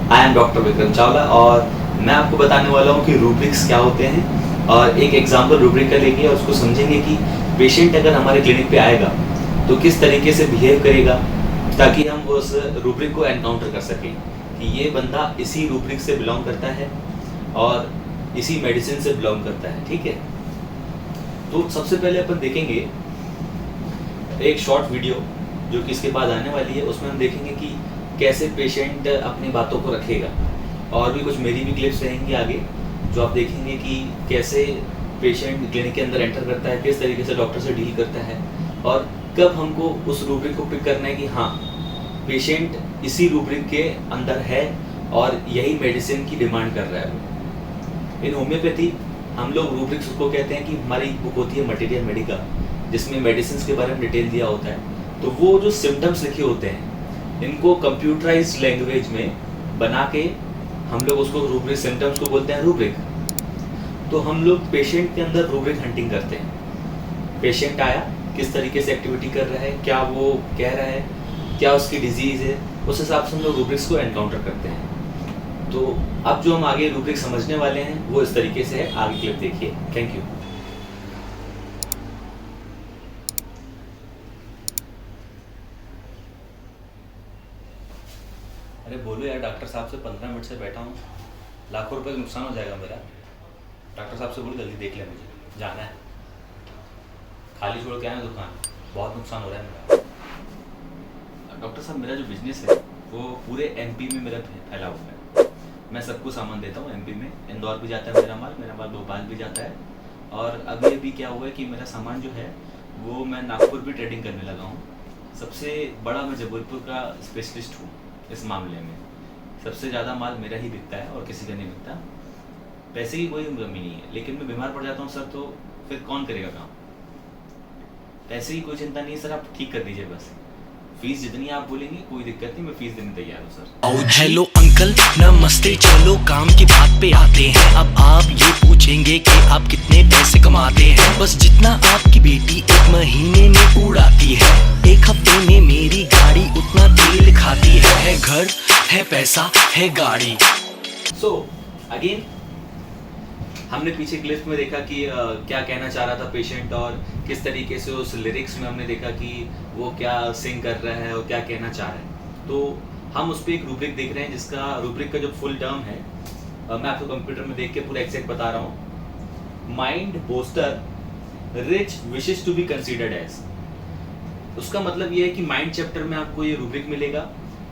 I am doctor Vikram Chawla और मैं आपको बताने वाला हूँ कि रूब्रिक्स क्या होते हैं और एक एग्जाम्पल रूब्रिक का लेंगे और उसको समझेंगे कि पेशेंट अगर हमारे क्लिनिक पे आएगा तो किस तरीके से बिहेव करेगा ताकि हम उस रूब्रिक को एनकाउंटर कर सकें कि ये बंदा इसी रूब्रिक से बिलोंग करता है और इसी मेडिसिन से बिलोंग करता है। ठीक है, तो सबसे पहले अपन देखेंगे एक शॉर्ट वीडियो जो कि इसके बाद आने वाली है। उसमें हम देखेंगे कि कैसे पेशेंट अपनी बातों को रखेगा और भी कुछ मेरी भी क्लिप्स रहेंगी आगे जो आप देखेंगे कि कैसे पेशेंट क्लिनिक के अंदर एंटर करता है, किस तरीके से डॉक्टर से डील करता है और कब हमको उस रूब्रिक को पिक करना है कि हाँ पेशेंट इसी रूब्रिक के अंदर है और यही मेडिसिन की डिमांड कर रहा है। इन होम्योपैथी हम लोग रूब्रिक्स उसको कहते हैं कि हमारी बुक होती है मटेरिया मेडिका जिसमें मेडिसिन के बारे में डिटेल दिया होता है। तो वो जो सिम्टम्स लिखे होते हैं इनको कंप्यूटराइज्ड लैंग्वेज में बना के हम लोग उसको रूब्रिक सिम्टम्स को बोलते हैं रूब्रिक। तो हम लोग पेशेंट के अंदर रूब्रिक हंटिंग करते हैं। पेशेंट आया, किस तरीके से एक्टिविटी कर रहा है, क्या वो कह रहा है, क्या उसकी डिजीज़ है, उस हिसाब से हम लोग रूब्रिक्स को एनकाउंटर करते हैं। तो अब जो हम आगे रूब्रिक समझने वाले हैं वो इस तरीके से है, आगे क्लिप देखिए। Thank you. अरे बोलो यार, डॉक्टर साहब से 15 मिनट से बैठा हूँ, लाखों रुपए का नुकसान हो जाएगा मेरा। डॉक्टर साहब से बोलो जल्दी देख ले, मुझे जाना है, खाली छोड़ के आए दुकान, बहुत नुकसान हो रहा है मेरा। डॉक्टर साहब मेरा जो बिजनेस है वो पूरे एमपी में मेरा फैला हुआ है। मैं सबको सामान देता हूँ एमपी में, इंदौर भी जाता है मेरा माल भोपाल भी जाता है और अभी क्या हुआ है कि मेरा सामान जो है वो मैं नागपुर भी ट्रेडिंग करने लगा हूँ। सबसे बड़ा मैं जबलपुर का स्पेशलिस्ट हूँ इस मामले में। सबसे ज़्यादा माल मेरा ही बिकता है और किसी का नहीं बिकता। पैसे की कोई कमी नहीं है, लेकिन मैं बीमार पड़ जाता हूँ सर तो फिर कौन करेगा काम। पैसे की कोई चिंता नहीं है सर, आप ठीक कर दीजिए बस। फीस जितनी आप बोलेंगे कोई दिक्कत नहीं, मैं फीस देने तैयार हूँ सर। हेलो अंकल, नमस्ते, चलो काम की बात पे आते हैं। अब आप ये पूछेंगे कि आप कितने पैसे कमाते हैं। बस जितना आपकी बेटी एक महीने में उड़ाती है, एक हफ्ते में मेरी गाड़ी उतना तेल खाती है। घर है, पैसा है, गाड़ी। सो अगेन हमने पीछे क्लिप में देखा कि क्या कहना चाह रहा था पेशेंट और किस तरीके से उस लिरिक्स में हमने देखा कि वो क्या सिंग कर रहा है और क्या कहना चाह रहा है। तो हम उस पर एक रूब्रिक देख रहे हैं जिसका रूब्रिक का जो फुल टर्म है मैं आपको कंप्यूटर में देख के पूरा एग्जैक्ट बता रहा हूँ। Mind booster rich wishes to be considered as. उसका मतलब ये है कि माइंड चैप्टर में आपको ये रूब्रिक मिलेगा।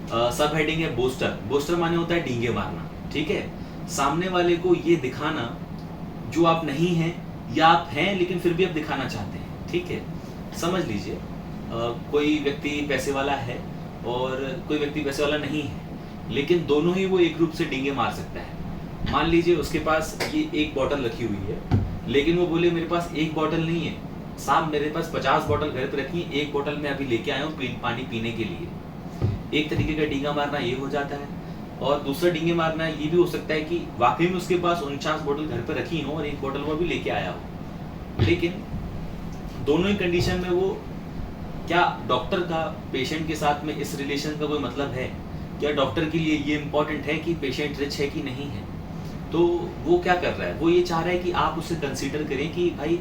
सब हेडिंग है बोस्टर। बोस्टर माने होता है डींगे मारना। ठीक है, सामने वाले को ये दिखाना जो आप नहीं हैं या आप हैं लेकिन फिर भी आप दिखाना चाहते हैं। ठीक है, समझ लीजिए कोई व्यक्ति पैसे वाला है और कोई व्यक्ति पैसे वाला नहीं है, लेकिन दोनों ही वो एक रूप से डींगे मार सकता है। मान लीजिए उसके पास ये एक बॉटल रखी हुई है, लेकिन वो बोले मेरे पास एक बॉटल नहीं है साहब, मेरे पास 50 बॉटल घर पे रखी है, एक बॉटल मैं अभी लेके आया हूँ पानी पीने के लिए। एक तरीके का डींगा मारना ये हो जाता है। और दूसरा डींगे मारना ये भी हो सकता है कि वाकई में उसके पास 49 बोतल घर पे रखी हो और एक बोतल वो भी लेके आया हो, लेकिन दोनों ही कंडीशन में वो क्या डॉक्टर का पेशेंट के साथ में इस रिलेशन का कोई मतलब है? क्या डॉक्टर के लिए ये इंपॉर्टेंट है कि पेशेंट रिच है कि नहीं है? तो वो क्या कर रहा है, वो ये चाह रहा है कि आप उसे कंसीडर करें कि भाई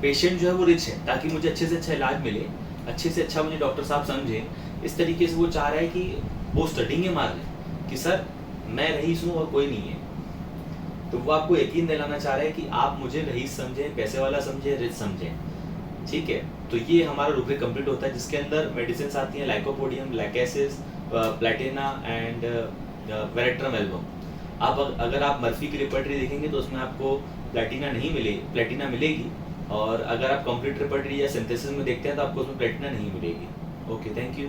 पेशेंट जो है वो रिच है ताकि मुझे अच्छे से अच्छा इलाज मिले, अच्छे से अच्छा मुझे डॉक्टर साहब समझे। इस तरीके से वो चाह रहा है कि वो स्टडिंग मार ले कि सर मैं रईस हूँ और कोई नहीं है। तो वो आपको यकीन दिलाना चाह रहा है कि आप मुझे रईस समझें, पैसे वाला समझें, रिच समझें। ठीक है, तो ये हमारा रूब्रिक कंप्लीट होता है जिसके अंदर मेडिसिन आती हैं lycopodium, lachesis, Platina and veratrum album. अब अगर आप मर्फी की रिपर्टरी देखेंगे तो उसमें आपको प्लेटिना मिलेगी और अगर आप कंप्लीट रिपर्टरी या सिंथेसिस में देखते हैं तो आपको उसमें प्लेटिना नहीं मिलेगी। Okay, thank you.